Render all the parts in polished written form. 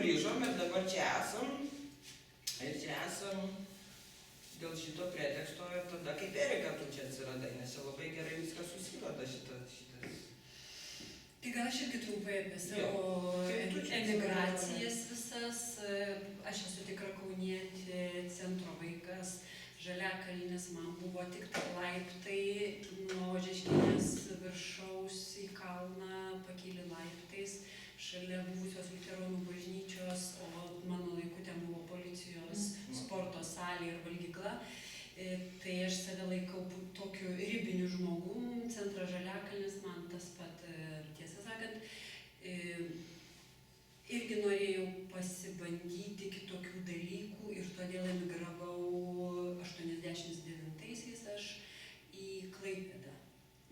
grįžom ir dabar čia esam. Ir čia esam dėl šito preteksto ir tada kaip Erika tu čia atsiradai, nes jau labai gerai viskas susiveda šitas. Tai gal aš irgi trumpai apie savo emigracijas visas. Aš esu tikra kaunietė, centro vaikas. Žaliakalnis man buvo tik laiptai, nuo Žeškinės viršaus į kalną pakyli laiptais, šalia buvusios liuteronų bažnyčios, o mano laiku ten buvo policijos sporto salė ir valgykla. Tai aš save laikau tokiu ribiniu žmogum, centras Žaliakalnis man tas pat, tiesą sakant. Irgi norėjau pasibandyti kitokių dalykų ir todėl emigravau 89-aisiais aš į Klaipėdą.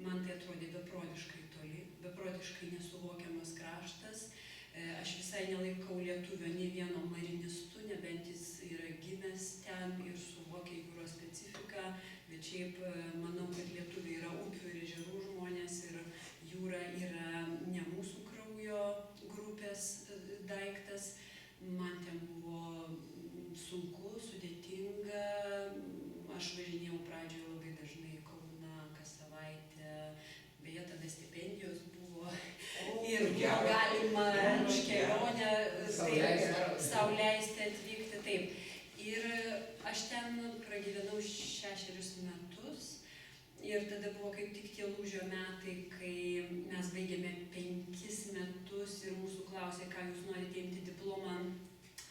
Man tai atrodė beprotiškai toli, beprotiškai nesuvokiamas kraštas. Aš visai nelaikau lietuvio nei vieno marinistu, nebent jis yra gimęs ten ir suvokia jūros specifiką, bet šiaip manau, kad lietuviai yra upių ir ežerų žmonės ir jūra yra ne mūsų kraujo grupės daiktas. Man ten buvo sunku, sudėtinga, aš važinėjau pradžioje labai dažnai į Kauną kas savaitę, beje, tada stipendijos buvo ir buvo galima už kelionę sau leisti atvykti, taip. Ir aš ten pragyvenau 6 metus ir tada buvo kaip tik tie lūžio metai, kai mes baigėme 5 metus ir mūsų klausė, ką jūs norite imti diplomą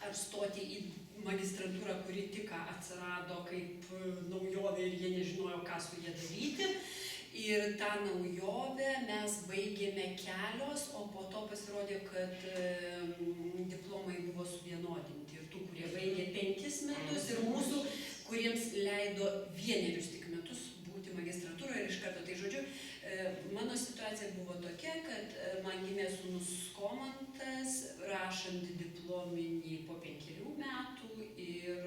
ar stoti į magistrantūrą, kuri tik atsirado kaip naujovė ir jie nežinojo, ką su jie daryti. Ir tą naujovę mes baigėme kelios, o po to pasirodė, kad diplomai buvo suvienodinti. Ir tų, kurie baigė 5 metus, ir mūsų, kuriems leido 1 tik metus būti magistratūroje ir iš karto. Tai žodžiu, mano situacija buvo tokia, kad man gimė sūnus Komantas, rašant diplominį po 5 metų ir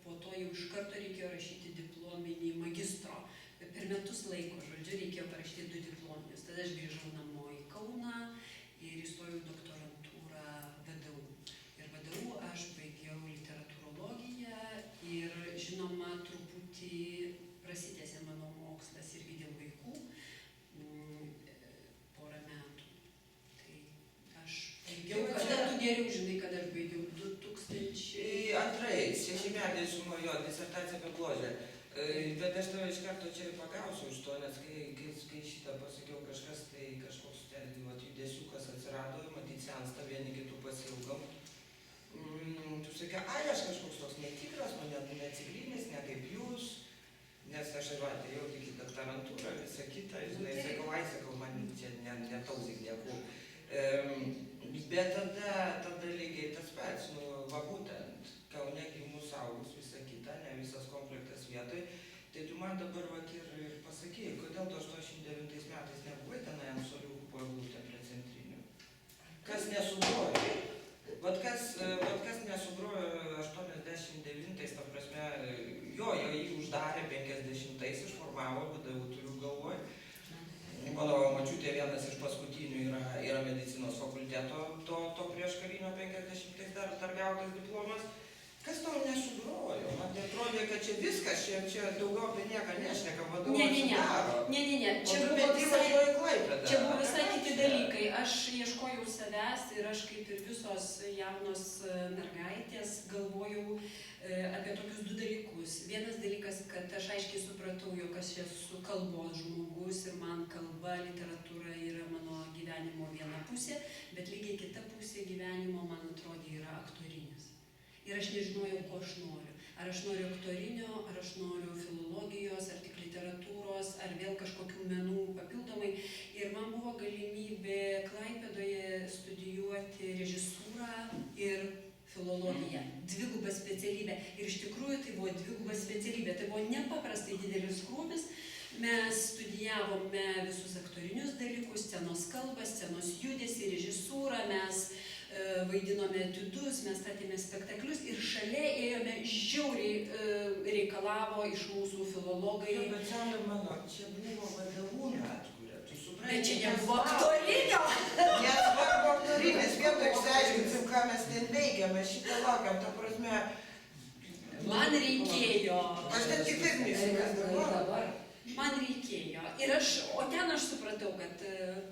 po to jau iš karto reikėjo rašyti diplominį magistro. Per metus laiko, žodžiu, reikėjo parašyti 2 diplominius. Tada aš grįžau namo į Kauną ir įstojau doktorantūrą VDU. Ir VDU aš baigiau literatūrologiją ir, žinoma, truputį prasitęsė mano mokslas irgi dėl vaikų porą metų. Tai aš baigiau, kada tu geriau žinai, kad aš baigiau 2000... Antrai, 6 metai su mojo disertacija apie bložę. Bet aš tave iš karto čia pagausiu už to, nes kai šitą pasakiau kažkas, tai kažkoks judesiukas atsirado, matyt sensta, vieni kitų pasiilgom. Tu sakai, aš kažkoks toks netikras, neatsigrynis, ne kaip jūs, nes aš atėjau tik į doktorantūrą, visą kitą, žinai, sakau, man čia netauzik nieko. Bet tada lygiai tas pats, va būtent, Kaune gimus augus, visą kitą, ne visas komplektas vietoj, tai tu man dabar ir pasakėjai, kodėl tu 89 metais nebuvai tenai ant soliukų po eglutėm prie centrinių. Kas nesugrojo? Vat kas nesugrojo 89-ais, ta prasme, jo jį uždarė 50-ais, išformavo, VDU turiu galvoj. Mano mačiutė vienas iš paskutinių yra medicinos fakulteto, to prieš karinio 50-ais dar gautas diplomas. Kas tau nesugrojo? Man tai atrodė, kad čia viskas, čia daugiau apie nieką nešneka, vadovas sudaro. Ne. Čia buvo visai kiti dalykai. Aš ieškojau savęs ir aš kaip ir visos jaunos mergaitės galvojau apie tokius 2 dalykus. Vienas dalykas, kad aš aiškiai supratau, jog aš esu kalbos žmogus ir man kalba, literatūra yra mano gyvenimo viena pusė, bet lygiai kita pusė gyvenimo, man atrodė, yra aktorinis. Ir aš nežinojau, ko aš noriu. Ar aš noriu aktorinio, ar aš noriu filologijos, ar tik literatūros, ar vėl kažkokių menų papildomai. Ir man buvo galimybė Klaipėdoje studijuoti režisūrą ir filologiją. 2 specialybė. Ir iš tikrųjų tai buvo 2 specialybė. Tai buvo nepaprastai didelis krūvis. Mes studijavome visus aktorinius dalykus, scenos kalbą, scenos judesį, režisūrą, mes vaidinome etiudus, mes statėme spektaklius ir šalia ėjome žiauriai reikalavo iš mūsų filologai. Bet saulė mano, čia buvo VDU atkuria, tu supranti? Bet čia nebuvo aktorinio. Nesvarbu aktorinės, vieto išsiaiškinsim, ką ką mes ten veikiam, mes šitą laukiam, ta prasme. Man reikėjo. Aš net kitaip neįsivaizduoju. Man reikėjo. Ir o ten aš supratau, kad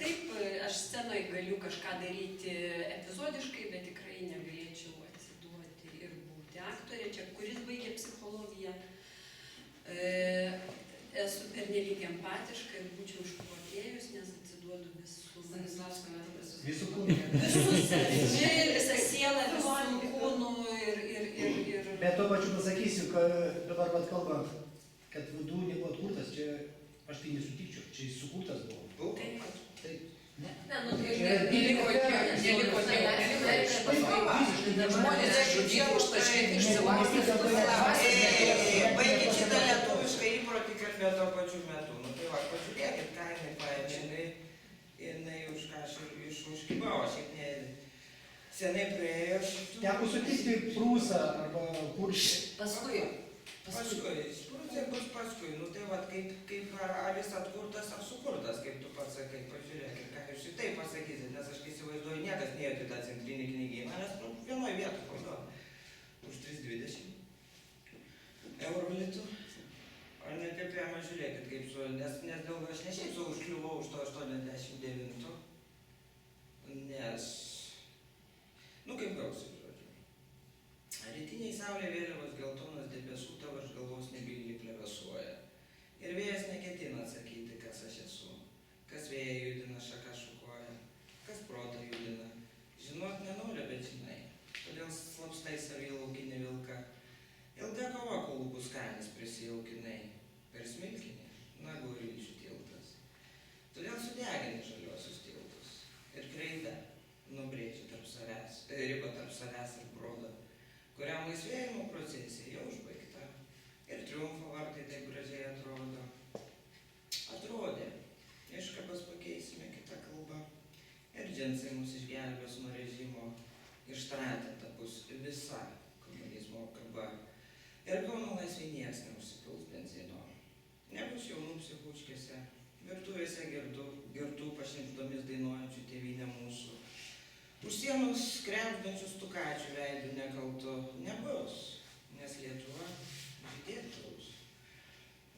taip, aš scenoje galiu kažką daryti epizodiškai, bet tikrai negalėčiau atsiduoti ir būti aktorė. Čia, kuris baigė psichologiją, esu pernelyg empatiška ir būčiau išprotėjus, nes atsiduodu visų kūnų. Visą sielą, visų kūnų ir... Bet tuo pačiu pasakysiu, kad dabar vat kalbant, kad VDU nebuvo atkurtas, čia aš tai nesutikčiau, čia jis sukurtas buvo. Taip. Taip. Ne, nu tai neliko žmonės žudyti užtašyti išsilaisvinti. Baigit šitą lietuvišką įprotį kalbėjo tuo pačiu metu. Nu tai va, pažiūrėkit, ką jinai paėmė, jinai už ką aš užkibau, šiaip ne senai praėjo. Teko sutikti Prūsą arba Kuršį. Paskui. Prūsai bus paskui. Nu tai va, kaip ar jis atkurtas ar sukurtas, kaip tu pats sakai, pažiūrėkit, ką jūs šitai pasakysit, nes aš įsivaizduoju, niekas neėjo į tą centrinį knygyną, nes vienoj vietoj parduoda už 3,20 eurų litų. Ar ne kaip jama žiūrėkit, kaip su, nes dėl aš ne šiaip su užkliuvau už to 89, nes, nu kaip gausiu, žodžiu. Rytiniai saulė vėliavos geltonas debesų tavo iš galvos nebyliai plevėsuoja. Ir vėjas neketina atsakyti, kas aš esu, kas vėją judina, šaką šukuoja, kas protą judina. Žinot nenori, bet žinai, todėl slapstai savį laukinį vilką. Ilga kova, kol lūpų skanis prisijaukinai, per smilkinį, nagų ir ryčių tiltas. Todėl sudegini žaliosius tiltus ir kreida nubrėži ribą tarp savęs ir brodo, kuriam laisvėjimo procesija jau užbaigta ir triumfo vartai taip gražiai atrodo. Atrodė, iškabas pakeisime kitą kalbą ir džinsai mus išgelbės nuo režimo, ištratinta bus visa komunizmo kaba. Ir Kauno laisvėj nieks neužsipils benzino. Nebus jaunų psichučkėse, virtuvėse girtų pašnibždomis dainuojančių tėvynę mūsų. Už sienos kremždančių stukačių veidų nekaltų nebus, nes Lietuva žydėtaus.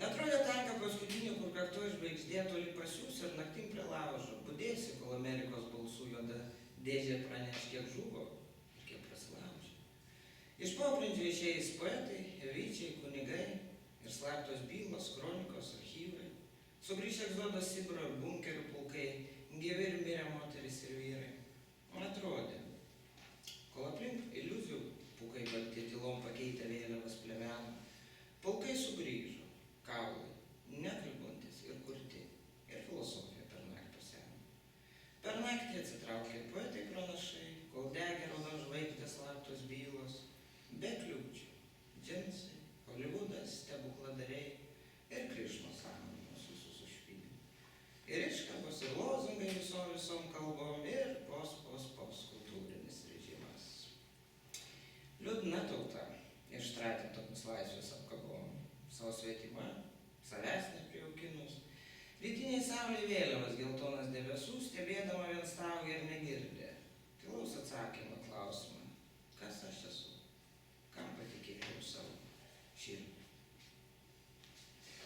Atrodė tanką paskutinį, kur kakto žvaigždė toli pasiūs ir naktim prie laužo. Budėsi, kol Amerikos balsų juoda dėžė praneš, kiek žuvo ir kiek prasilaužė. Iš pogrindžio išėjęs poetai, vyčiai, kunigai ir slaptos bylos, kronikos, archyvai. Sugrįš egzodo Sibiro ir bunkerių pulkai, gyvi ir mirę moteris ir vyrai. Atrodė, kol aplink iliuzijų pūkai balti tylom pakeitę vėliavas pleveno, pulkai sugrįžo, kaulai, nekalbantis ir kurti, ir filosofija per naktį paseno. Per naktį atsitraukė poetai pranašai, kol degė raudonos žvaigždės slaptos bylos, be kliūčių, džinsai, Holivudas, stebukladariai ir Krišnos sąmoningus visus užpildė. Ir iškabos ir lozungai visom kalbom ir pos kultūrinis režimas. Liūdna tauta ištratintomis laisvės apkabom, savo svetimą, savęs neprijaukinus. Rytiniai saulė vėliavas geltonas debesų, stebėdama vien staugia ir negirdė. Tylaus atsakymą klausimą, kas aš esu, kam patikėjau savo širdį.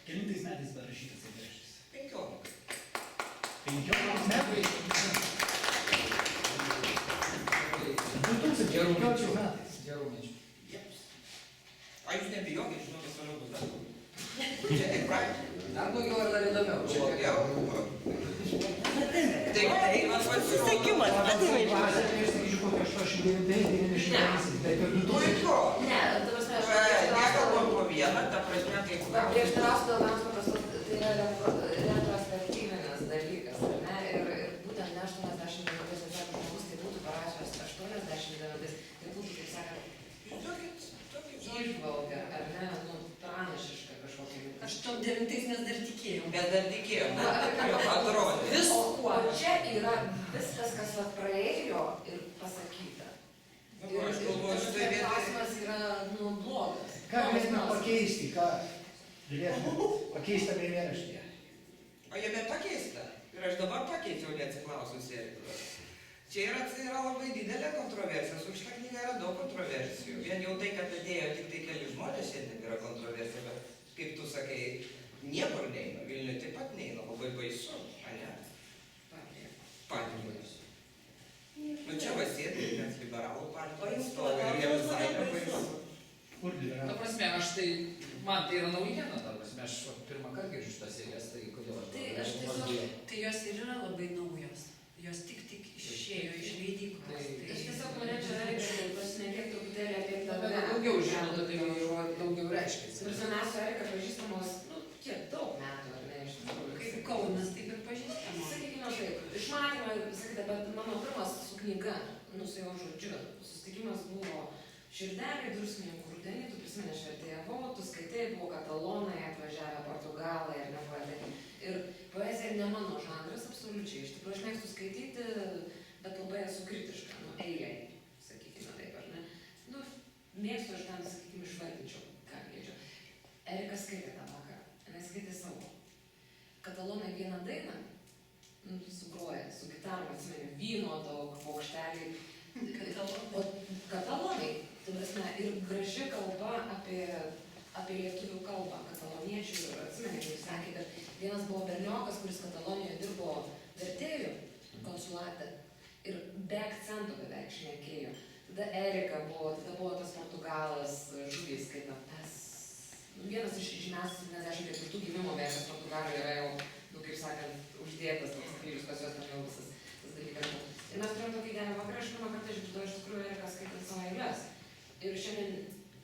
Kelintais metais parašytas eilėraštis? 15. 15 metais? 2015 metais. Gerų minčių. A jūs nebijokit, žinokit, toliau bus dar daugiau. Čia tik pradžia. Dar daugiau ar dar įdomiau? Čia daugiau. Tai man pasisakymas. Aš sakyčiau, kokie 89-90 bet ir 2000. Puiku. Ne, ta prasme, aš Nekalbam po vieną, ta prasme, kaip... prieštarausiu dėl transporto, tai yra retrospektyvinis dalykas, ar ne? Ir būtent ne 89 žmogus, tai būtų parašęs 89, tai būtų, kaip sakant, įžvalga, ar ne, nu, pranašiška kažkokia. 89 mes dar tikėjom. Bet dar tikėjom, atrodė. Viskuo. Čia yra viskas, kas va praėjo ir pasakyta. Aš galvoju, šitoj vietoj... Klausimas yra, nu, blogas. Ką galėtume pakeisti, ką galėtume pakeisti tame eilėraštyje? O jame pakeista. Ir aš dabar pakeičiau, neatsiklausus Erikos. Čia yra labai didelė kontroversija, su šitą knygą yra daug kontroversijų. Vien jau tai, kad atėjo tik tai keli žmonės šiandien yra kontroversija, bet kaip tu sakai, niekur neina, Vilniuje taip pat neina, labai baisu, ane? Partijos. Nu čia va sėdi, nes liberalų partijos atstovai ir jie visai nebaisu. Kur Ta yra? prasme, man tai yra naujiena, ta prasme, aš pirmą kartą girdžiu šitas eilės, tai kodėl aš Tai dabar aš žmogus tiesiog- bijau? Tai jos ir yra labai naujos. Jos tik išėjo iš leidyklos. Aš tiesiog norėčiau Erika pašnekėti truputėlį apie Na, tave. bet daugiau žinau, tai jau daugiau reiškia. Nors mes su Erika pažįstamos, kiek daug metų, ar ne, iš tikrųjų. Kaip Kaunas, taip ir pažįstama. Sakykime taip, išmatymą ir pasakyti, bet mano pirmas su knyga, su jo žodžiu, susitikimas buvo Širdeliai druskininkų rudenį, tu prisimeni, aš vertėjavau, tu skaitai, buvo katalonai, atvažiavę Portugalai ir ne poetai. Ir poezija ne mano žanras, absoliučiai. Iš tikrųjų, aš mėgstu skaityti, bet labai esu kritiška, eiliai, sakykime taip, ar ne. Mėgstu aš ten, sakykime, išvardinčiau, ką galėčiau. Erika skaitė tą vakarą, jinai skaitė savo. Katalonai vieną dainą, sugroja, su gitarom, atsimenu, vyno daug, paukšteliai. O katalonai, tai prasme, ir graži kalba apie lietuvių kalbą, kataloniečių, ir atsimenu, kaip sakė, kad vienas buvo berniokas, kuris Katalonijoje dirbo vertėjų konsulate ir be akcento beveik šnekėjo. Tada Erika buvo, tada buvo tas Portugalas, žuvys, kaip tas, vienas iš žymiausių 74 gimimo vietas Portugalijoje yra jau, kaip sakant, uždėtas toks kryžius, pas juos ten jau visas tas dalykas. Ir mes turėjom tokį gerą vakarą, aš pirmą kartą išgirdau iš tikrųjų Erika skaitant savo eiles. Ir šiandien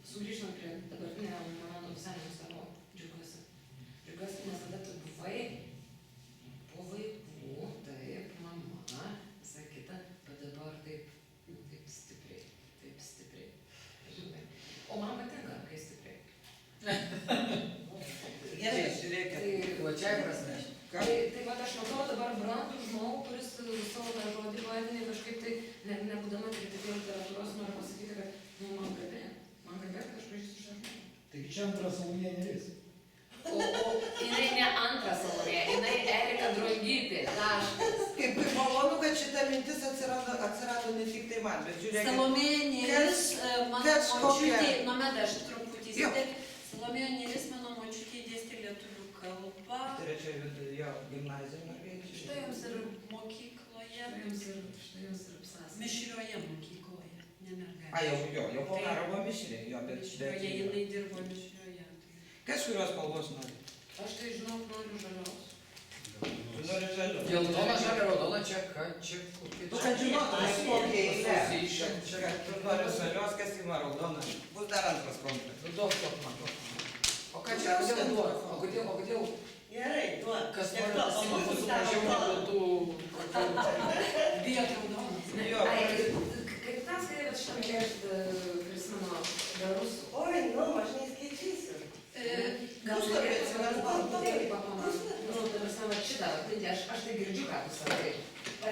sugrįžtant prie dabartinio mano visai nustebau, džiaugiuosi. Džiaugiuosi, nes tada tu buvai po vaikų, taip, mama, visą kitą, bet dabar taip, taip stipriai, taip stipriai. Žinai. O man patinka, kai stipriai. Gerai, žiūrėkit. Plačiai prasme. Tai va aš matau dabar brandų žmogų, kuris savo tą žodį poetinį kažkaip tai, nebūdama kritikė literatūros, noriu pasakyti, kad man garbė, kad aš pažįstu šią žmogų. Taigi čia antras Salomėja Nėris. O jinai ne antra Salomėja, jinai Erika Drungytė, taškas. Kaip malonu, kad šita mintis atsirado ne tik tai man, bet žiūrėkit. Salomėja Nėris, mano kažkokia- močiutė, nuomet aš truputį Jo. įsiterpsiu. Salomėja Nėris, mano močiutė dėstė lietuvių kalbą. Trečioje vidurio gimnazijoje norėčiau. Štai jums ir mokykloje, Štai jums ir psas. mišrioje mokykloje, ne mergaitė. A, jau po karo buvo mišrė, jo, bet... Mišrioje jinai dirbo mišrioje. Kas kurios spalvos nori? Aš tai žinau, noriu žalios. Tu nori žalių. Geltona, žalia, raudona, čia ką, čia kokie Nu, kad žinotumės kokia eilė. Susiišę, čia Kad tu nori žalios, kas ima raudoną. Bus dar antras komplektas. Nu, duok man. O ką čia, kodėl duok? O kodėl? Gerai, duok. Kas Tiek nori to, pasiimti o su mūsų mažiau tavo negu tų... Bijot raudonas. Jo. Kaip ten skaitė, bet šitą mėgėštą prisimenu be rusų. Oi, nu, aš neįskaitysiu. Gal galėtum truputėlį pakomentuoti? Nu, ta prasme, va šitą, aš tai girdžiu, ką tu sakai.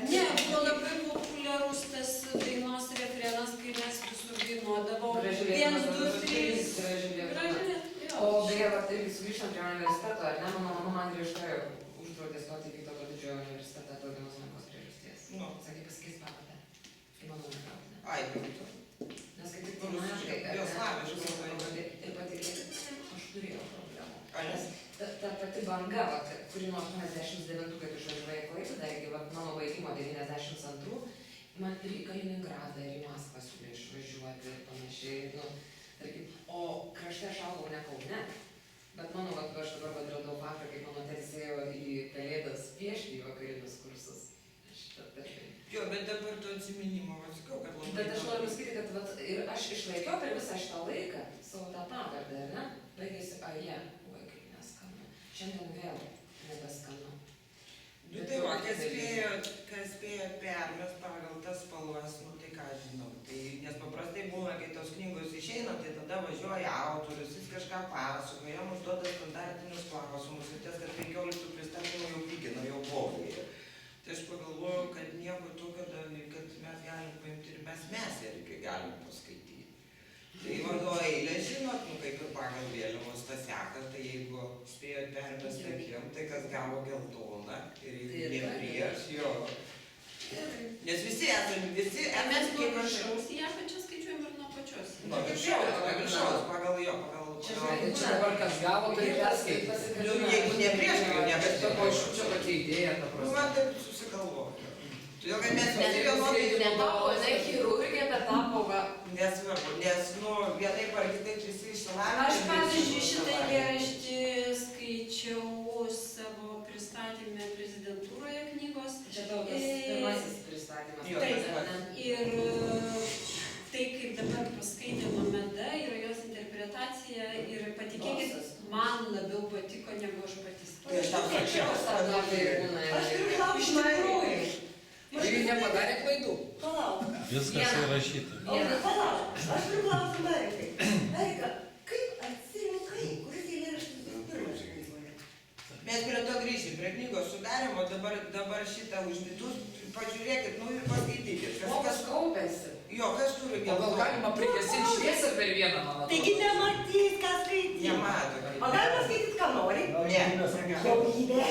Ne, buvo labai populiarus tas dainos refrenas, kai mes visur dainuodavom. Gražiulė, 1, 2, 3. gražiulė. Gražiulė. O beje, va, tai sugrįžtant prie universiteto, ar ne, mano mama man griežtai uždraudė stoti į Vytauto didžiojo universitetą dėl vienos menkos priežasties. Nu. Sakė, pasikeis pavardę. Į mano mergautę. Ai, kaip tu. Nes kaip tik panašiai, Jos slaviškos pavardė. Ir patikėkit, aš turėjau problemų. Ai, Nes ta pati banga, va, kuri nuo 89, kai išvažiuoja į Klaipėdą, iki va, mano vaikimo 92, man ir į Kaliningradą, ir į Maskvą siūlė išvažiuoti ir panašiai. Nu, tarkim, o krašte aš augau ne Kaune, bet mano, va, aš dabar radau faktą, kaip mano tėtis ėjo į Kalėdas piešti į vakarinius kursus. Jo, bet dabar tu atsiminimo, atsikau, kad labai... Bet aš noriu pasakyti, kad vat, ir aš išlaikiau per visą šitą laiką savo tą pavardę, ar ne? Baigėsi aje, oi kaip neskanu. Šiandien vėl nebeskanu. Nu tai va, kas spėjo permest pagal tas spalvas, nu tai ką žinau. Tai, nes paprastai būna, kai tos knygos išeina, tai tada važiuoja autorius, jis kažką pasakoja, jam užduoda standartinius klausimus, ir ties, kad 15 pristatymų jau pykina, jau blogai. Tai aš pagalvojau, kad nieko tokio, kad mes galim paimti ir mes irgi galim paskaityti. Tai vado eilę žinot, nu kaip ir pagal vėliavos tą seką, tai jeigu spėjot permest akim, tai kas gavo geltoną ir jeigu ne prieš, jo. Gerai. Nes visi esame, visi Ar mes esame nuo kaip aš. viršaus į apačią skaičiuojam ar nuo apačios? Nuo viršaus, pagal jo, pagal. Tai čia dabar kas gavo, tai perskaityti. Nu, jeigu ne prieš, tai jau Bet to nebesitiko. iš čia tokia idėja, ta Nu, prasme. man taip susigalvojo. Todėl, kad mes Nes visi vienodai netapo jinai chirurgė, bet tapo va. nesvarbu, nes, nu, vienaip ar kitaip visi išsilavinę. Aš, pavyzdžiui, šitą eilėraštį skaičiau savo pristatymę prezidentūroje knygos. Čia tau tas pirmasis pristatymas. Jo, Taip, tas pats. ir tai, kaip dabar paskaitė Nomeda, yra jos interpretacija ir patikėkit, man labiau patiko, negu aš pati Tai aš tau sakiau, Aš turiu Iš klausimą. tikrųjų. Ir ji nepadarė klaidų. Palauk. Viskas įrašyta. Palauk. Aš turiu klausimą Erikai. Erika, kaip atsirinkai, kuris eilėraštis bus pirmas knygoje? Mes prie to grįžim, prie knygos sudarimo, dabar šitą užmitus, pažiūrėkit, nu ir paskaitykit. Kas kaupėsi? Jo, kas turi O gal galima prikesinti šviesą per vieną, man atrodo? Taigi nematys, ką skaityti. Nemato. O galima skaityti, ką nori? Ne. Kokybė.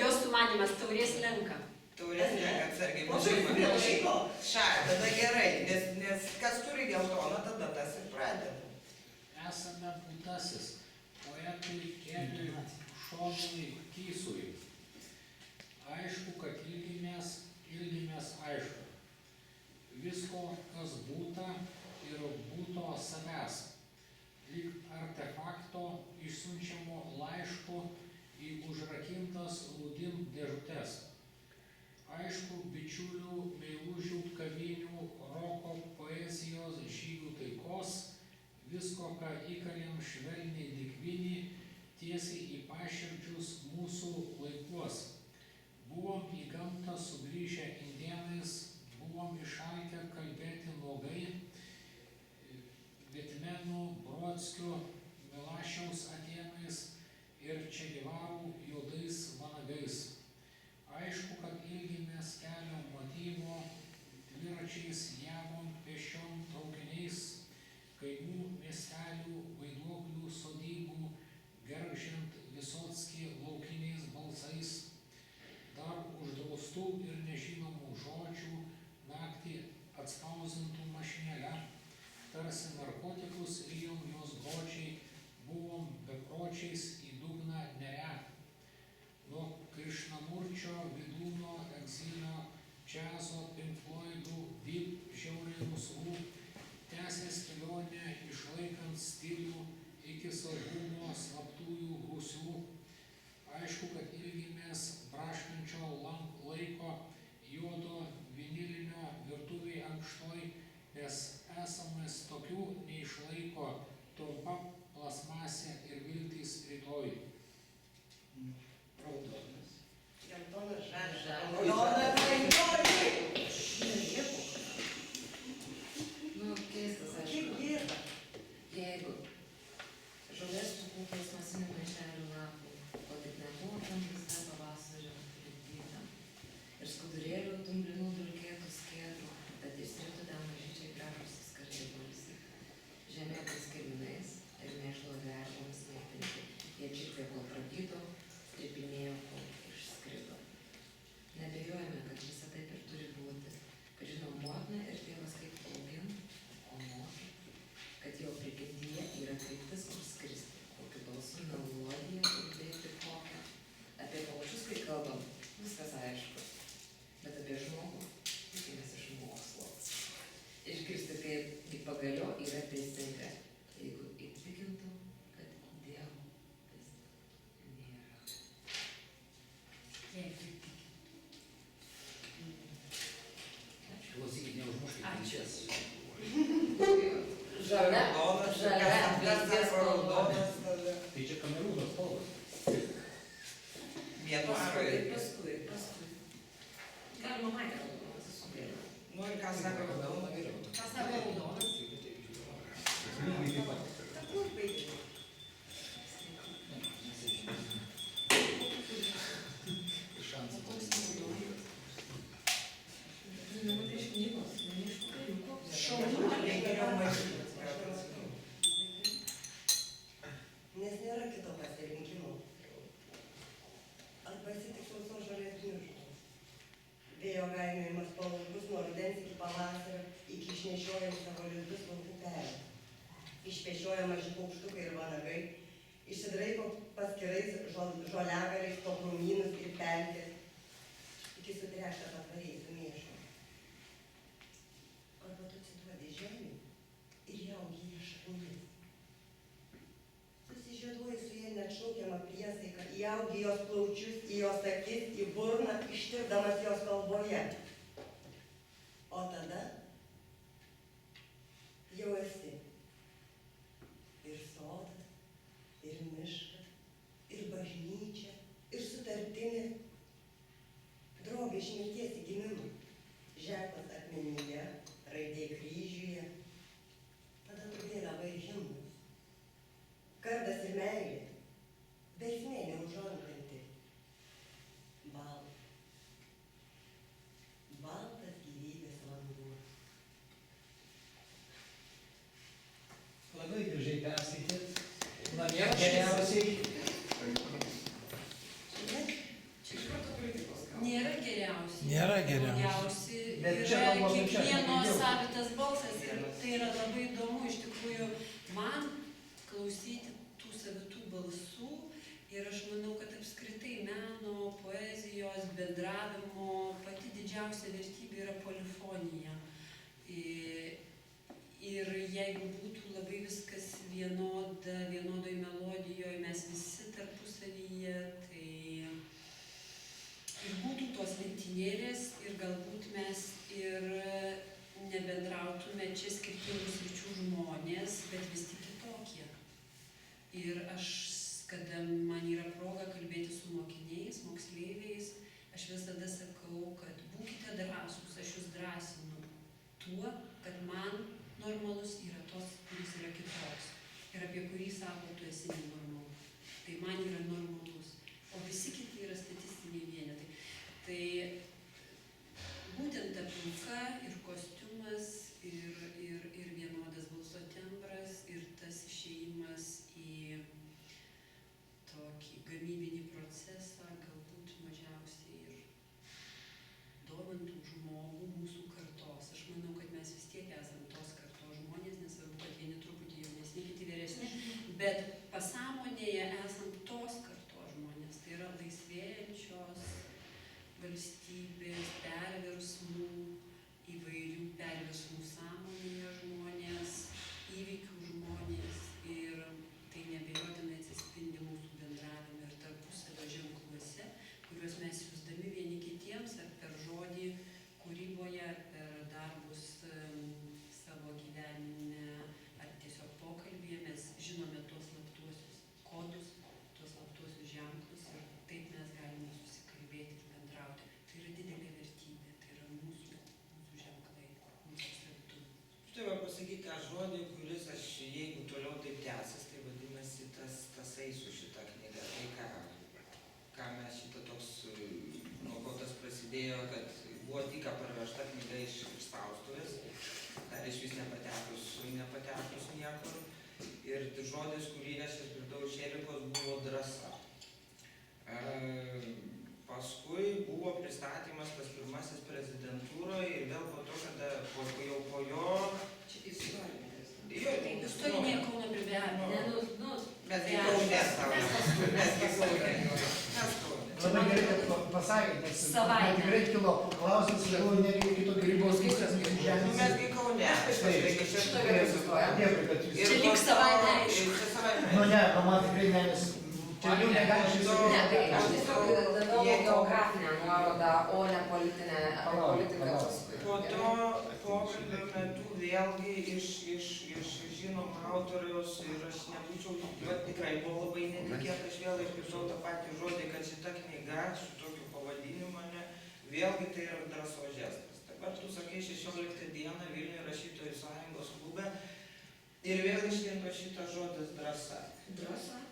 Jos sumanymas taurės lenka. Taurės ne, atsargiai. O kaip prirašyko? Tada gerai, nes kas turi geltoną, tada tas ir pradeda. Esame būtasis poetui Keliui Šonui Kysui. Aišku, kad ilgimės aišku. Visko, kas būta ir būto savęs. Lyg artefakto išsiunčiamo laiško į užrakintas rūdim dėžutes. Aišku, bičiulių, meilužių, kavinių, roko, poezijos, žygių taikos, visko, ką įkalėm švelniai dikvinį, tiesiai į paširdžius mūsų laikuos. Buvom į gamtą sugrįžę indėnais, buvom išalkę kalbėti nuogai, Vitmenų, Brodskio, Milašiaus atėnais ir Čegivarų juodais vanagais. Aišku, kad ilgimės kelio motyvo, dviračiais javom, pėsčiom, traukiniais, kaimų, miestelių, vaiduoklių, sodybų, gergžint Visockį laukiniais balsais, dar uždraustų ir nežinomų žodžių, naktį atspausintų mašinėle, tarsi narkotikus rijom jos godžiai, buvom bepročiais į dugną nerę. Nuo Krišnamurčio, Vidūno, Egzilio, Džiazo, Pink Floydų, Deep, žiauriai rusvų, tęsės kelionė išlaikant stilių iki saugumo slaptųjų rūsių. Aišku, kad ilgimės braškančio laiko juodo vinilinio virtuviai ankštoj, nes esamės tokių neišlaiko trumpa plasmasė ir viltys rytoj. Raudonas. Geltonas, žalias. Žalias. Raudonas, raudonai. Nu, keistas, Kaip aišku. gėda. Jeigu žolės sukūpės masinių maišelių lapų, ko tik nebuvo tam visą pavasario lipdyta. Ir skudurėlių dumblinų dulkėtų skiedrų, tad išsirito ten mažyčiai gražūs skardžiai balsi. Žemėtais kirminais ir mėšlo gerbomis mėtinti. Jie čirpė, kol pragydo, tripinėjo, kol išskrido. Nebejojame, kad visa taip ir turi būti. Kad žinom motiną ir tėvas kaip augint, o mokyt, kad jo prigimtyje yra kryptis, kur skristi, kokiu balsu melodiją girdėti kokią. Apie paukščius, kai kalbam, viskas aišku. Bet apie žmogų tikimės iš mokslo. Išgirsti, kaip į pagalio yra teisinga, jeigu įtikintų, kad Dievo vis nėra. Klausykit, neužmuškit minčias. Žalia, Raudonas, žalia, kas vilties sako spalva. raudonas, tada Tai čia kamerūno spalvos. vietos Paskui, praeiti. paskui. Galima matyti raudonas sudėti. Nu ir ką sako raudonas? Ką sako raudonas? Lygiai taip pat. Kur baigė? Šansų. Nematai iš knygos, ne iš popieriuko. Šaunuoliai geriau matyti, ką pasakiau. Nes nėra kito pasirinkimo. Arba esi tik sausos žolės gniužulas. Vėjo lizdus ant upelio. Išpešioja maži paukštukai ir vanagai, išsidraiko paskirais žoliagaliais po krūmynus ir pelkės, iki sutrešta patvariai sumėšo. Arba tu atsiduodi žemė ir jaugi jie šaknis. Susižieduoji su jie neatšaukiamą priesaiką, įaugi jos plaučius, į jos akis, į burną, ištirdamas jos kalboje. O tada jau esi ir sodas, ir miškas, ir bažnyčia, ir sutartinė, drobė iš mirties į gimimą, ženklas akmenyje, raidė kryžiuje, tada tu vėliava ir himnas, kardas ir meilė, versmė neužankanti, baltas gyvybės vanduo. Labai gražiai perskaitėt. Na, Nėra geriausiai. Čia iš karto kritikos gal. Nėra geriausiai. Nėra geriausiai. Geriausiai Bet čia yra kalbam apie čia, kiekvieno ilgiau. savitas balsas ir tai yra labai įdomu. Iš tikrųjų, man klausyti tų savitų balsų ir aš manau, kad apskritai meno, poezijos, bendravimo pati didžiausia vertybė yra polifonija. Ir jeigu būtų labai viskas vienodoj melodijoje, mes visi tarpusavyje, tai ir būtų tos lentynėlės ir galbūt mes ir nebendrautume čia skirtingų sričių žmonės, bet vis tik kitokie. Ir aš, kada man yra proga kalbėti su mokiniais, moksleiviais, aš visada sakau, kad būkite drąsūs, aš jūs drąsinu tuo, kad man normalus yra tos, kuris yra kitoks. Ir apie kurį sako, tu esi nenormalus. Tai man yra normalus. O visi kiti yra statistiniai vienetai. Tai būtent aplinka ir kostiumas ir vienodas balso tembras ir tas išėjimas į tokį gamybinį procesą galbūt mažiausiai ir domintų žmogų mūsų kartos. Aš manau, kad mes vis tiek esam tos kartos žmonės, nesvarbu, kad vieni truputį jaunesni, kiti vyresni, bet pasąmonėje esam tos kartos žmonės. Tai yra laisvėjančios valstybės, perversmų, įvairių perversmų sąmonėje žmonės, įvykių žmonės ir tai neabejotinai atsispindi mūsų bendravime ir tarpusavio ženkluose, kuriuos mes siųsdami vieni kitiems ar per žodį kūryboje, ar per darbus savo gyvenime, ar tiesiog pokalbėje mes žinome tuos slaptuosius kodus, tuos slaptuosius ženklus ir taip mes galime susikalbėti ir bendrauti. Tai yra didelė vertybė, tai yra mūsų ženklai, mūsų savitumai. Štai va pasakyti tą žodį, kuris aš, jeigu toliau taip tęsis, tai vadinasi tas eis su šita knyga. Tai ką mes šitą toks, nuo ko tas prasidėjo, kad buvo tik parvežta knyga iš spaustuvės, dar iš vis nepatekus niekur. Ir žodis, kurį aš išgirdau iš Erikos, buvo drąsa. Paskui buvo pristatymas tas pirmasis prezidentūroje ir vėl po to, kada jau po jo... Čia istorikas. Istorinėje Kauno Biblioteka. Mes gi Kaune savo. Mes gi Kaune. Labai gerai, kad pasakėt, nes Savaime. tikrai kilo klausimas, galvoju, nereikia kito grybos viskas, kaip žemės. Mes gi Kaune. Šitą gerai egzistuoja. Dėkui, kad jūs... Čia lyg savaime aišku. Nu ne, man tikrai ne, nes čia jau negali šis... Ne, tai aš tiesiog daviau geografinę nuorodą, o ne politiką paskui. Po to pokalbio metu vėlgi iš žinomo autoriaus ir aš nebūčiau, bet tikrai buvo labai netikėta, aš vėl išgirdau tą patį žodį, kad šita knyga su tokiu pavadinimu, vėlgi tai yra drąsos žestas. Dabar tu sakai 16 dieną Vilniuje rašytojų sąjungos klube ir vėl išlindo šitas žodis drąsa. Drąsa?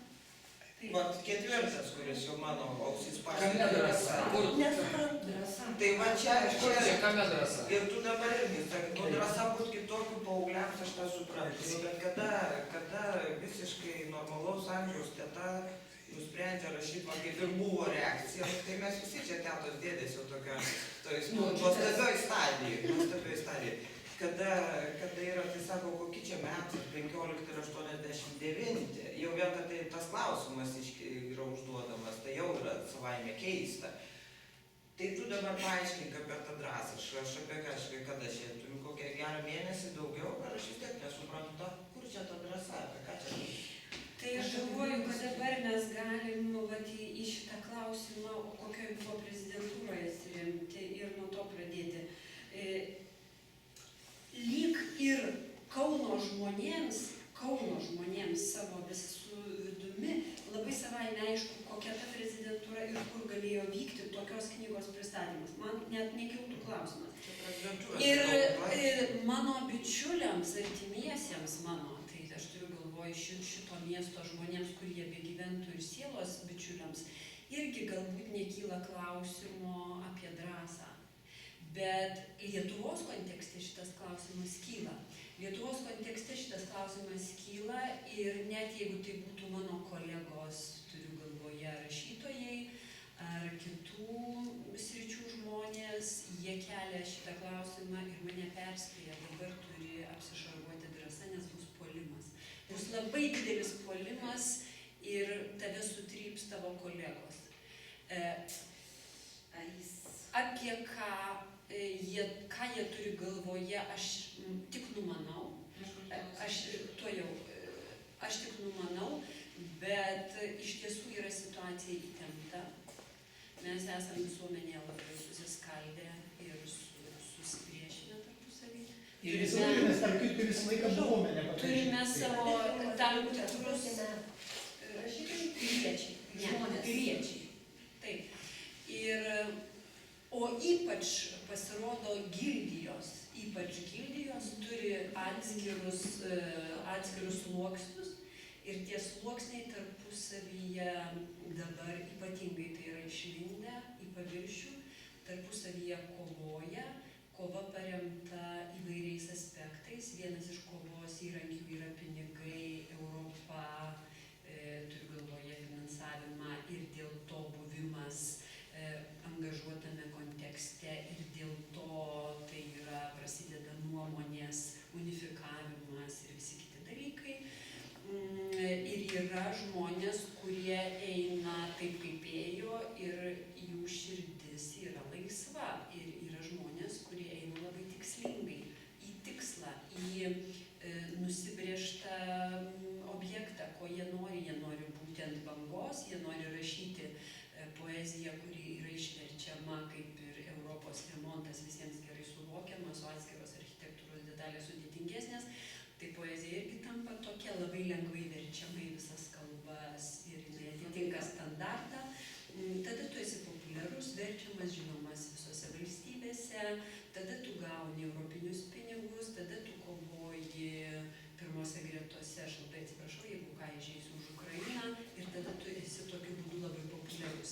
Vat ketvirtas, kuris jau mano ausis Kame pasiekė drąsa? Kur? Nesuprantu. Drąsa. Tai va čia, Kame drąsa? ir tu dabar irgi sakai, nu drąsa būti kitokių paaugliams, aš tą suprantu, bet kada visiškai normalaus amžiaus teta nusprendžia rašyti, man kaip ir buvo reakcija, tai mes visi čia tetos dėdės jau tokio, nuostabioj stadijoj. kada yra, tai sako, kokie čia metai, 15 ir 89, jau vien, kad tai tas klausimas yra užduodamas, tai jau yra savaime keista. Tai tu dabar paaiškink apie tą drąsą, aš apie kažkai, kada aš turiu kokią gerą mėnesį daugiau, ar aš vis tiek nesuprantu, kur čia ta drąsa, apie ką čia. Tai aš galvoju, kad dabar mes galim vat, į šitą klausimą, kokioj buvo prezidentūroje atsiremti ir nuo to pradėti. Lyg ir Kauno žmonėms savo visų vidumi labai savaime aišku, kokia ta prezidentūra ir kur galėjo vykti tokios knygos pristatymas. Man net nekiltų klausimas. Ir mano bičiuliams, artimiesiems mano, tai aš turiu galvoj šito miesto žmonėms, kurie begyventų ir sielos bičiuliams, irgi galbūt nekyla klausimo apie drąsą. Bet Lietuvos kontekste šitas klausimas kyla. Lietuvos kontekste šitas klausimas kyla ir net jeigu tai būtų mano kolegos, turiu galvoje rašytojai ar kitų sričių žmonės, jie kelia šitą klausimą ir mane perspėja, dabar turi apsišarvuoti drąsa, nes bus puolimas. Bus labai didelis puolimas ir tave sutryps tavo kolegos. Apie ką jie turi galvoje, aš tik numanau, aš tik numanau, bet iš tiesų yra situacija įtempta. Mes esame visuomenėje labai susiskaldę ir susipriešinę tarpusavį. Ir visą laiką buvome nepataišyti. Turime savo tam tikrus piliečiai. Taip. O ypač pasirodo gildijos turi atskirus sluoksnius ir tie sluoksniai tarpusavyje dabar ypatingai tai yra išlindę į paviršių, tarpusavyje kovoja, kova paremta įvairiais aspektais. Vienas iš kovos įrankių yra pinigai, Europa, turiu galvoje finansavimą ir dėl to buvimas angažuotame kontekste ir dėl to tai yra prasideda nuomonės unifikavimas ir visi kiti dalykai. Ir yra žmonės, kurie eina taip kaip ėjo ir jų širdis yra laisva. Ir yra žmonės, kurie eina labai tikslingai į tikslą, į nusibrėžtą objektą, ko jie nori būti ant bangos, jie nori rašyti poeziją, kuri yra išverčiama kaip ir Europos remontas visiems gerai suvokiamas, o atskiros architektūros detalės sudėtingesnės, tai poezija irgi tampa tokia labai lengvai verčiama į visas kalbas ir jinai atitinka standartą. Tada tu esi populiarus, verčiamas, žinomas visose valstybėse, tada tu gauni europinius pinigus, tada tu kovoji pirmose gretose, aš labai atsiprašau, jeigu ką įžeisiu už Ukrainą, ir tada tu esi tokiu būdu labai populiarus.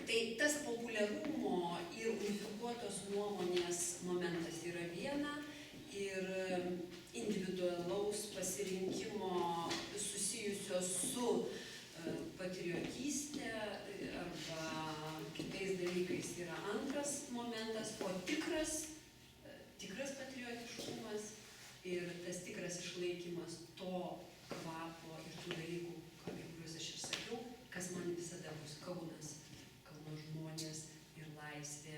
Tai tas populiarumo ir unifikuotos nuomonės momentas yra viena ir individualaus pasirinkimo susijusio su patriotystė arba kitais dalykais yra antras momentas, o tikras patriotiškumas ir tas tikras išlaikymas to kvapo ir tų dalykų, kuriuos aš ir sakiau, kas man visada bus Kaunas, Kauno žmonės ir laisvė,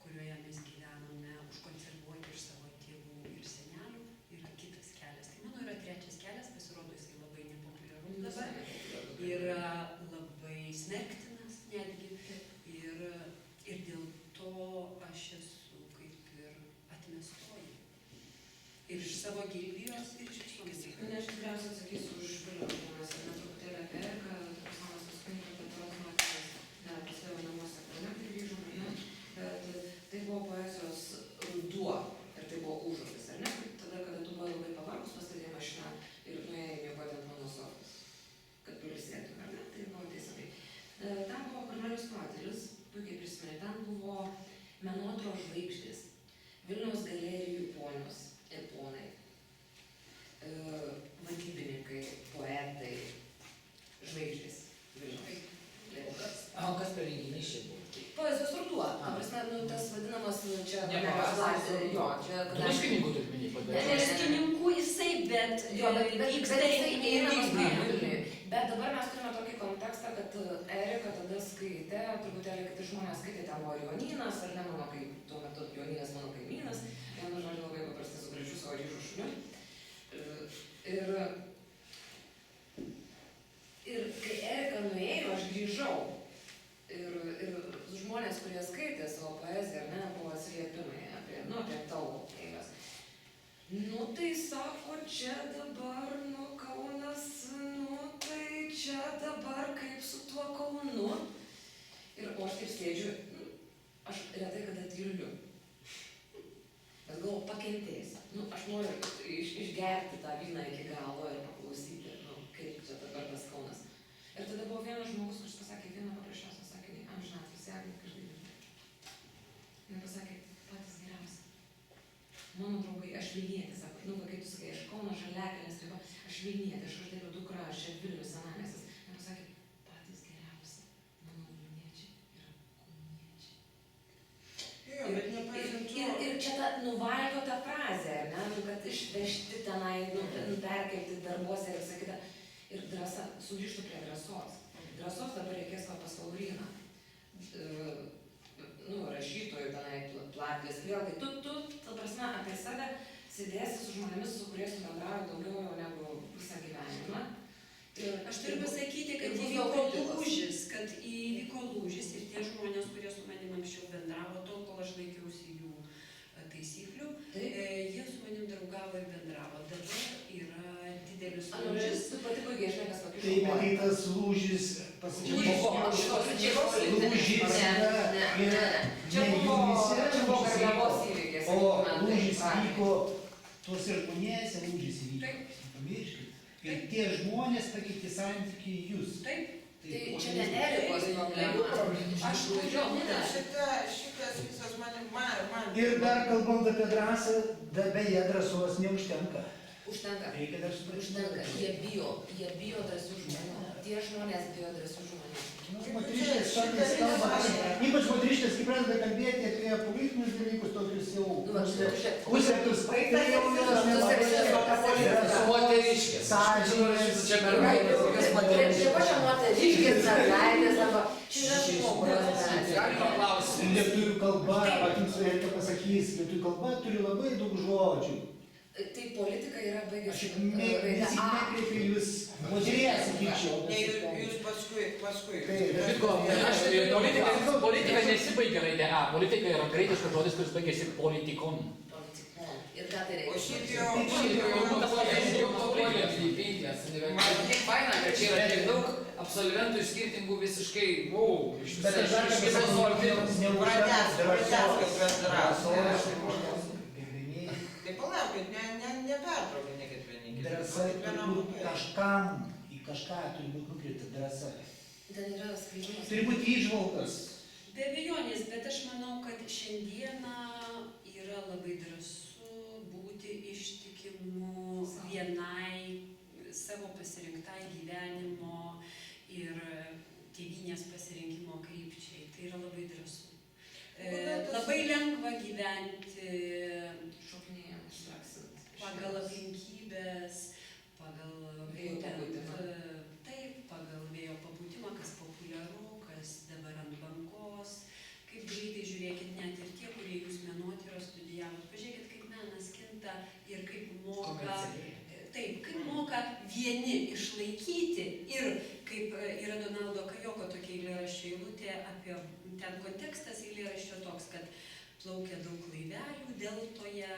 kurioje mes gyvename, užkonservuoti iš savo tėvų ir senelių, yra kitas kelias. Tai mano yra trečias kelias, pasirodo jisai labai nepopuliarus dabar, yra labai smerktinas netgi ir dėl to aš esu kaip ir atmestoji. Ir iš savo gildijos, ir iš visuomenės. Aš tikriausiai atsakysiu už Vilniaus žmonės, ir truputėlį apie Eriką, Toksmanas paskutinį apie tos moteris, pas savo namuose, kur grįžom, bet tai buvo poezijos ruduo, ir tai buvo užupis, ar ne? Tada, kada tu buvai labai pavargus, pastatė mašiną ir nuėjai miegoti ant mano sofos, kad pailsėtum, ar ne? Tai buvo teisingai. Ten buvo Kornelijus Platelis, puikiai prisimeni, ten buvo menotyros žvaigždės, Vilniaus galerijų ponios ir ponai, vadybininkai, poetai, žvaigždės Vilniaus. O kas per renginys čia buvo? Poezijos ruduo, ta prasme, tas vadinamas bet vyksta jisai įeinamas vyksta. Vilniui. Bet dabar mes turime tokį kontekstą, kad Erika tada skaitė, truputėlį kiti žmonės skaitė, ten buvo Jonynas, ar ne, mano kaip tuo metu Jonynas mano kaimynas, vienu žodžiu labai paprastai su gražiu savo ryžu šuniu. Ir kai Erika nuėjo, aš grįžau. Ir žmonės, kurie skaitė savo poeziją, ar ne, buvo atsiliepimai apie tavo eigas. Nu tai sako, čia dabar, Kaunas, tai čia dabar kaip su tuo Kaunu. Ir o aš taip sėdžiu, aš retai kada tyliu. Bet galvoju, pakentėsiu. Aš noriu išgerti tą vyną iki galo ir paklausyti, kaip čia dabar tas Kaunas. Ir tada buvo vienas žmogus, kuris pasakė vieną paprasčiausią sakinį, amžinatilsį Agnė Každalytė. Jis pasakė, patys geriausi. Mano draugai, aš Vilnietė, sako, kaip tu sakai, aš Kauno Žaliakalnis riba, aš Vilnietė, aš uždėliu dukra, aš čia Vilnius senamiestis. Jis pasakė, patys geriausi, mano Vilniečiai yra kauniečiai. Jo, bet nepaisant to. Ir čia ta nuvalkiota frazė, ar ne, kad išvežti tenai, perkelti darbuose ir visą kitą. Ir drąsa, sugrįžtų prie drąsos. Drąsos dabar reikės pas Lauryną. Rašytojų tenai platės. Vėlgi, tu, ta prasme, apie save sėdėsi su žmonėmis, su kuriais tu bendrauji daugiau jau negu visą gyvenimą. Aš turiu pasakyti, kad įvyko lūžis ir tie žmonės, kurie su manim anksčiau bendravo, tol, kol aš laikiausi jų taisyklių, jie su manim draugavo ir bendravo. Dabar yra didelis lūžis. Tu pati puikiai žinai, kas tokių Tai bet tai tas lūžis, o lūžis vyko tuose žmonėse, lūžis vyko. Pamirškit. Ir tie žmonės pakeitė santykį į jūs. Taip. Tai čia ne Erikos problema. Aš turiu, Šitas visas man. Ir dar kalbant apie drąsą, beje, drąsos neužtenka. Užtenka. Reikia dar suprasti. Užtenka. Jie bijo drąsių žmonių. Tie žmonės bijo drąsių žmonių. Moteriškės kartais kalba, ypač moteriškės, kai pradeda kalbėti apie politinius dalykus, tokius jau užsėtus, tai jau jos nelabai Moteriškės. sąžinės. Čia mergaitės, kokias moteriškės. Čia pačia moteriškės, mergaitės, arba čia yra žmogus. Galima klausti. Lietuvių kalba, jums reikia pasakys, lietuvių kalba turi labai daug žodžių. Tai politika yra Aš baigęs visi nekreipiu jūs moterės, sakyčiau. Jūs paskui. Politika nesibaigia raidė A. Politika yra graikiškas žodis, kuris baigėsi politikon. Ir ką tai O reikia? šiaip Faina, kad čia yra tiek daug absolventų skirtingų visiškai, Bet aš dar Tai palaukit, nepertraukinėkit vieni. drąsa turbūt kažkam, į kažką turi būti nukreipta drąsa. Ten yra skaičimas. Turi būti įžvalgas. Be abejonės, bet aš manau, kad šiandieną yra labai drąsu būti ištikimu vienai savo pasirinktai gyvenimo ir tėvynės pasirinkimo krypčiai. Tai yra labai drąsu. Labai lengva gyventi pagal aplinkybės, pagal pagal vėjo papūtimą, kas populiaru, kas dabar ant bangos. Kaip greitai žiūrėkit, net ir tie, kurie jūs menotyros studijavot, pažiūrėkit, kaip menas kinta ir kaip moka vieni išlaikyti ir kaip yra Donaldo Kajoko tokia eilėraščio eilutė apie ten kontekstas eilėraščio toks, kad plaukia daug laivelių deltoje,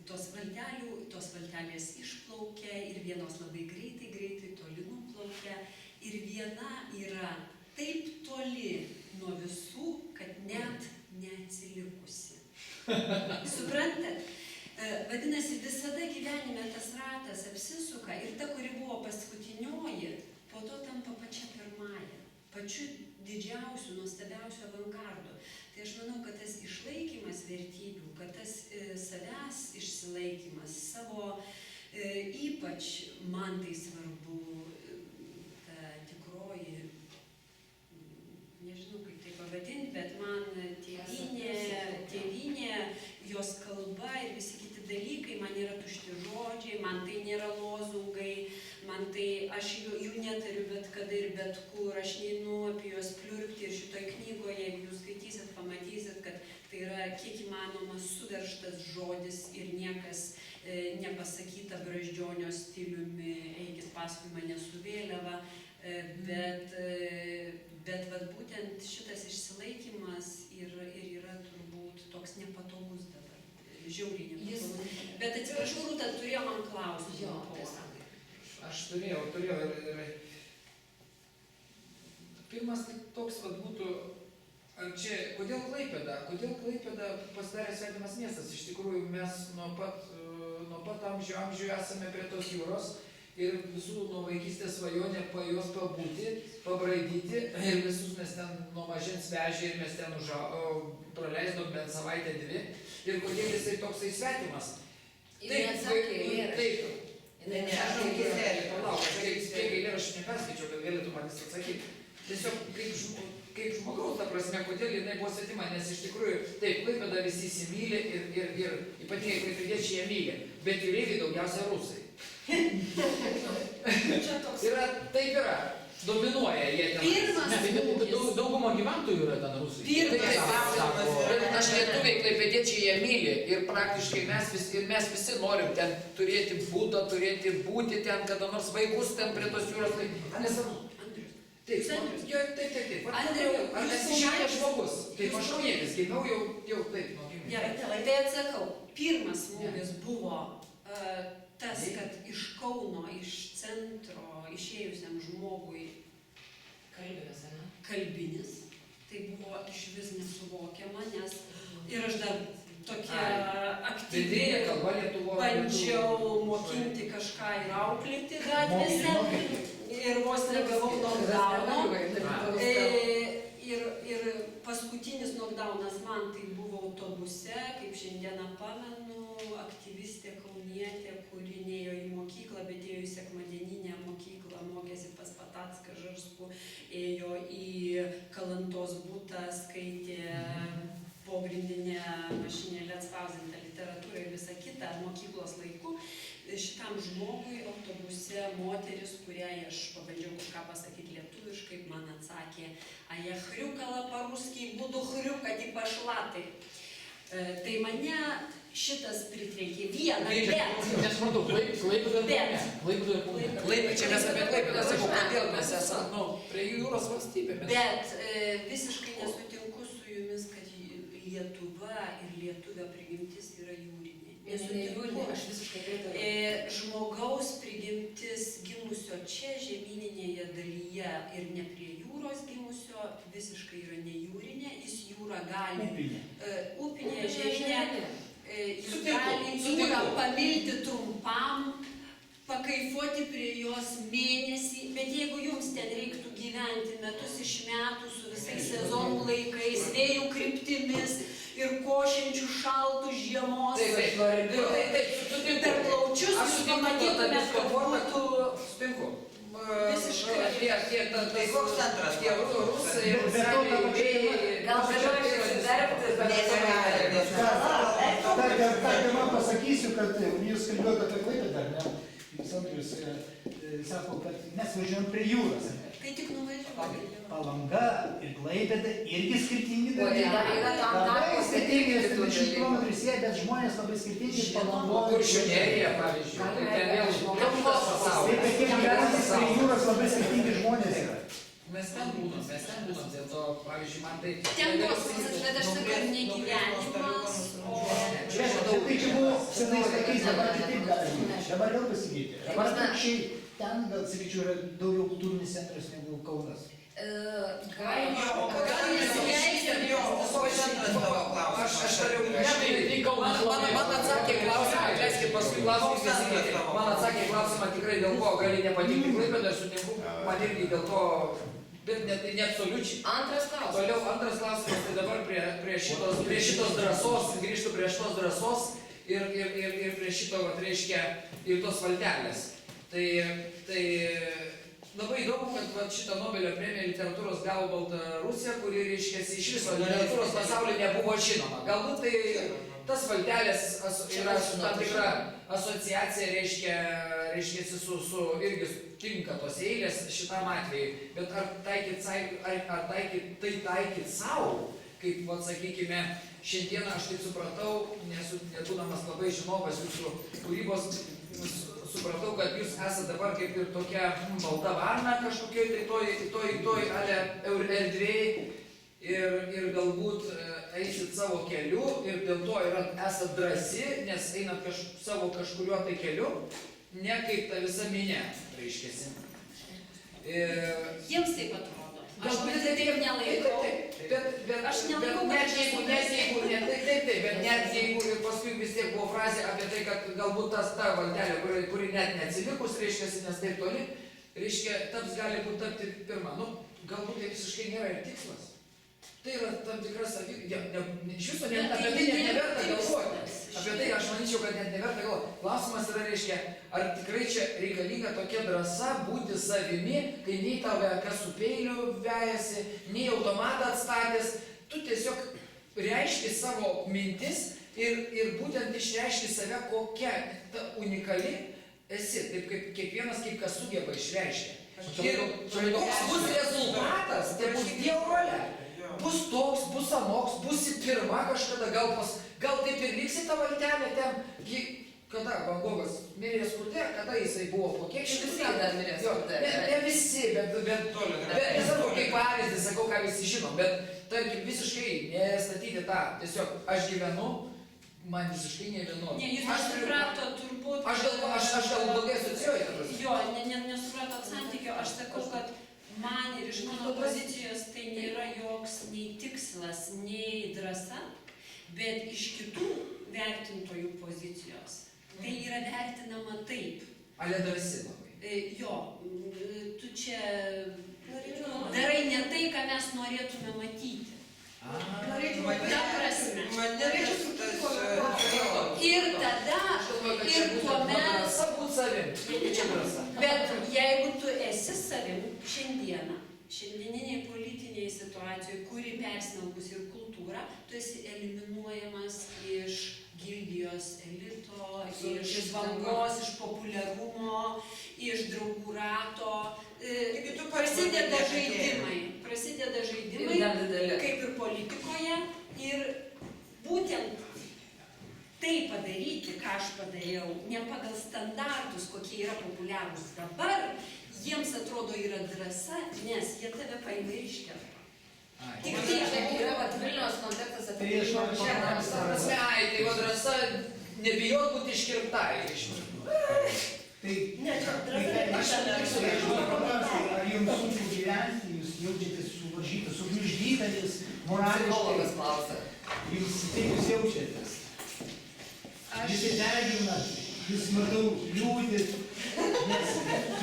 tos valtelės išplaukia ir vienos labai greitai toli nuplaukia ir viena yra taip toli nuo visų, kad net neatsilikusi. Suprantat? Vadinasi, visada gyvenime tas ratas apsisuka ir ta, kuri buvo paskutinioji, po to tampa pačia pirmąja, pačiu didžiausiu, nuostabiausiu avangardu. Tai aš manau, kad tas išlaikymas vertybių, kad tas savęs išsilaikymas, savo ypač man tai svarbu, ta tikroji, nežinau kaip tai pavadinti, bet man tėvynė, jos kalba ir visi kiti dalykai man yra tušti žodžiai. žodžiai, man tai nėra lozungai, man tai aš jų netariu bet kada ir bet kur, aš neinu apie juos pliurpti ir šitoj knygoje, jeigu jūs skaitysit, pamatysit, kad tai yra kiek įmanoma suverštas žodis ir niekas nepasakyta Brazdžionio stiliumi, eikit paskui mane su vėliava, bet vat būtent šitas išsilaikymas ir yra turbūt toks nepatogus dabar, žiauriai nepatogus. Bet atsiprašau, Rūta, turėjo man klausimą. Aš turėjau ir pirmas tai toks vat būtų, ar čia, kodėl Klaipėda? Kodėl Klaipėda pasidarė svetimas miestas? Iš tikrųjų, mes nuo pat amžių esame prie tos jūros ir visų nuo vaikystės svajonė po jos pabūti, pabraidyti ir visus mes ten nuo mažens vežė ir mes ten praleisdom bent savaitę dvi. Ir kodėl jisai toksai svetimas? Taip. Palauk, kiek eilėraščių neperskaičiau, kad galėtų man jis atsakyti. Tiesiog kaip žmogaus, ta prasme, kodėl jinai buvo svetima, nes iš tikrųjų, taip, Klaipėdą visi įsimylė ir ypatingai klaipėdiečiai ją myli, bet jūreiviai daugiausia rusai. Taip yra, dominuoja jie ten. Pirmas Dauguma gyventojų yra ten rusai. Aš lietuviai klaipėdiečiai jie myli ir praktiškai mes visi norim ten turėti būtą, turėti būti ten, kada nors vaikus ten prie tos jūros. Taip. Ar esi žemės žmogus? Taip, aš kaunietis, gimiau jau taip nuo gimimo. Gerai, tai atsakau. Pirmas smūgis buvo tas, kad iš Kauno, iš centro išėjusiam žmogui kalbinis. Tai buvo iš vis nesuvokiama, nes ir aš dar tokia aktyvi bandžiau mokinti kažką ir auklėti gatvėse. Ir vos negavau knockdowno. Ir paskutinis knockdownas man tai buvo autobuse, kaip šiandieną pamenu, aktyvistė kaunietė, kuri nėjo į mokyklą, bet ėjo į sekmadieninę mokyklą, mokėsi pas Patacką Žarskų, ėjo į Kalantos butą, skaitė pogrindinę mašinėlę atspausdintą literatūrą ir visą kitą mokyklos laiku. Šitam žmogui autobuse moteris, kuriai aš pabandžiau kažką pasakyti lietuviškai, man atsakė, a я хрюкала по-русски, буду хрюкать и пошла ты. Tai mane šitas pritrenkė vieną, bet... Nesuprantu, Klaipėda. Čia mes apie Klaipėdą, sakau, kodėl mes esame prie jūros valstybė. Bet visiškai nesutinku su jumis, kad Lietuva ir lietuvio prigimtis yra jūrinė. Nesutinku, aš visiškai pritariu. Žmogaus prigimtis gimusio čia žemyninėje dalyje ir ne prie jūros gimusio visiškai yra ne jūrinė, jis jūrą gali upinė, ežerinė, jis gali jūrą pamilti trumpam, pakaifuoti prie jos mėnesį, bet jeigu jums ten reiktų gyventi metus iš metų su visais sezonų laikais, vėjų kryptimis ir košiančių šaltų žiemos, ir per plaučius, jūs pamatytumėt, kad būtų visiškai... Tai koks centras? Tie rusai, Gal galima įsidirbti, bet negali. Ta tema pasakysiu, kad jūs kalbėjote apie Klaipėdą, ne? Andrius sako, kad mes važiuojam prie jūros. Tai tik nuvažiuoti. Palanga ir Klaipėda irgi skirtingi dalykai. Yra tam Labai skirtingi, 30 dalykai. km siekia, bet žmonės labai skirtingi. Palangoje. Kuršių nerija, pavyzdžiui. Tai ten vėl kitas Tai pasaulis. tokie gyvenantys prie jūros labai skirtingi žmonės yra. Mes ten būnam, dėl to, pavyzdžiui, man tai... Ten kosmosas, bet aš sakau, ne gyvenimas, o... Žiūrėkit, tai čia buvo senais laikais, dabar kitaip gali būti. Dabar vėl pasikeitė. Dabar atvirkščiai, ten gal, sakyčiau, yra daugiau kultūrinis centras negu Kaunas. Man atsakė klausimą, leiskit paskui klausimą, man atsakė klausimą tikrai dėl ko gali nepatikti Klaipėdą, aš sutinku, man irgi dėl to, bet ne absoliučiai. Antras klausimas. Toliau antras klausimas, tai dabar prie šitos drąsos, grįžtu prie šitos drąsos ir prie šito, reiškia, ir tos valtelės. Tai labai įdomu, kad šitą Nobelio premiją literatūros gavo Baltarusija, kuri, reiškia, iš viso literatūros pasaulyje nebuvo žinoma. Galbūt tas valtelės yra su tam tikra asociacija, reiškia irgi tinka tos eilės šitam atvejui, bet ar taikyt savo, kaip, vat, sakykime, šiandieną aš taip supratau, nebūdamas labai žinovas jūsų kūrybos, supratau, kad jūs esate dabar kaip ir tokia balta varna kažkokioj toj erdvėj ir galbūt eisit savo keliu ir dėl to esate drąsi, nes einat savo kažkuriuo tai keliu, ne kaip ta visa minė, reiškiasi. Jiems taip atrodo. Aš Galbūt taip nelaikau. Aš nelaikau, bet net jeigu ir paskui vis tiek buvo frazė apie tai, kad galbūt ta valtelė, kuri net neatsilikus, reiškiasi, nes taip toli, reiškia, gali būti tapti pirma. Nu, galbūt tai visiškai nėra ir tikslas. Tai yra tam tikras iš viso apie tai net neverta galvoti. Apie tai aš manyčiau, kad net neverta galvoti. Klausimas yra, reiškia, ar tikrai čia reikalinga tokia drąsa būti savimi, kai nei tave kas su peiliu vejasi, nei automatą atstatęs, tu tiesiog reiški savo mintis ir būtent išreiški save, kokia ta unikali esi, taip kaip kiekvienas kaip kas sugeba išreiškia. Ir koks bus rezultatas, tai bus Dievo valia. Bus toks, bus anoks, būsi pirma kažkada, gal taip ir liksi tą valtelę ten, kada Van Gogas mirė skurde, kada jisai buvo, po kiek šitų metų? Ne visi, bet nesakau kaip pavyzdį, sakau, ką visi žinom, bet tarkim visiškai nestatyti tą, tiesiog aš gyvenu, man visiškai nevienu. Ne, jūs nesuprato turbūt. Aš gal blogai asocijuoju. Jo, nesuprato santykio, aš sakau, kad man ir iš mano pozicijos tai nėra joks nei tikslas, nei drąsa, bet iš kitų vertintojų pozicijos tai yra vertinama taip. Ale drąsi labai. Jo, tu čia darai ne tai, ką mes norėtume matyti. Ir tada, ir tuomet, bet jeigu tu esi savim šiandieniniai politiniai situacijoje, kuri persmelkus ir kultūrą, tu esi eliminuojamas iš gildijos elito, iš bangos, iš populiarumo, iš draugų rato. Prasideda žaidimai, kaip ir politikoje, ir būtent tai padaryti, ką aš padariau, ne pagal standartus, kokie yra populiarūs dabar, jiems atrodo yra drąsa, nes jie tave paima ir iškerpa. Tik tai yra Vilniaus kontekstas apie tai, tai va drąsa nebijot būti iškirptai. Ar jums sunku gyventi, jūs jaučiatės suvaržytas, sugniuždytas, morališkai? Kaip jūs jaučiatės? Jūs įdegina, jūs matau liūdit, nes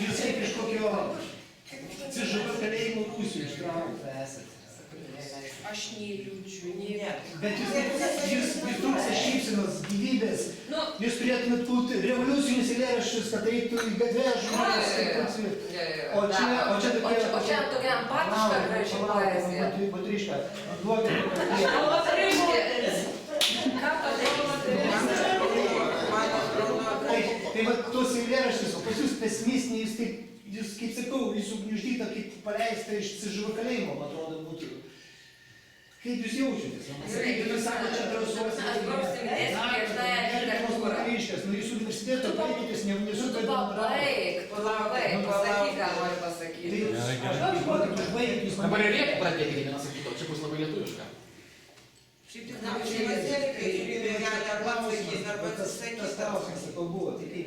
jūs kaip iš kokio CŽV kalėjimo rūsių ištraukta esate. Aš nei liūdžiu, nei vėlgi. Bet jūs trūksta šypsenos, gyvybės. Jūs turėtumėt būti revoliucinius eilėraščius, kad eitų į gatvę žmonės. O čia tokia empatiška graži poezija. Motriška. Ką padarysite? Tai va tos eilėraščius, o pas jūs pesimistiniai, jūs kaip sakau, jūs ugniuždyta, kaip paleista iš CŽV kalėjimo, man atrodo, būtų. Kaip jūs jaučiatės? Kaip jūs sako, čia drąsos moteriškas, nu jūs universiteto baigėtės, nesukat Pabaik, pasakyk, ką nori pasakyti. Dabar ir reikia pradėti, vienas sakyto, čia bus labai lietuviška. Šiaip tik nebūčiai vasėlikai, gali arba atsakys, arba atsisakys. Tas klausimas, sakau, buvo, tai kaip